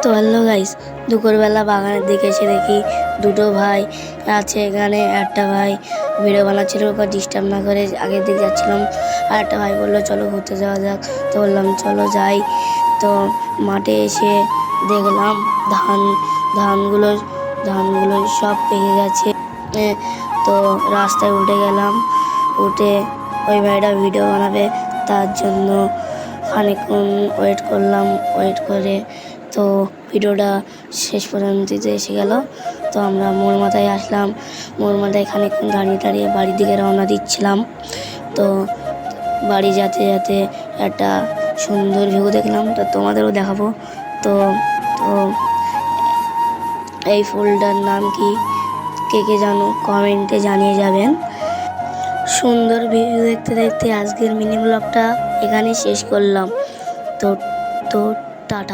তো hello guys, দুপুরবেলা বাগানের দিকে এসে দেখি দুটো ভাই আছে। এখানে একটা ভাই ভিডিও বানাচ্ছিল, ওকে ডিস্টার্ব না করে আগের দিকে যাচ্ছিলাম। আর একটা ভাই বললো চলো ঘুরতে যাওয়া যাক, তো বললাম চলো যাই। তো মাঠে এসে দেখলাম ধানগুলো ধানগুলো সব পেকে গেছে। তো রাস্তায় উঠে গেলাম, উঠে ওই ভাইটা ভিডিও বানাবে তার জন্য খানিকক্ষণ ওয়েট করলাম। ওয়েট করে তো ভিডিওটা শেষ পর্যন্ত এসে গেল। তো আমরা মোড় মাথায় আসলাম। মোড় মাথায় খানিকক্ষণ দাঁড়িয়ে বাড়ির দিকে রওনা দিচ্ছিলাম। তো বাড়ি যেতে যেতে একটা সুন্দর ভিউ দেখলাম, তো তোমাদেরও দেখাবো। তো তো এই ফুলটার নাম কি কে কে জানো কমেন্টে জানিয়ে যাবেন। সুন্দর ভিউ দেখতে দেখতে আজকের মিনি ব্লগটা এখানে শেষ করলাম। তো টাটা।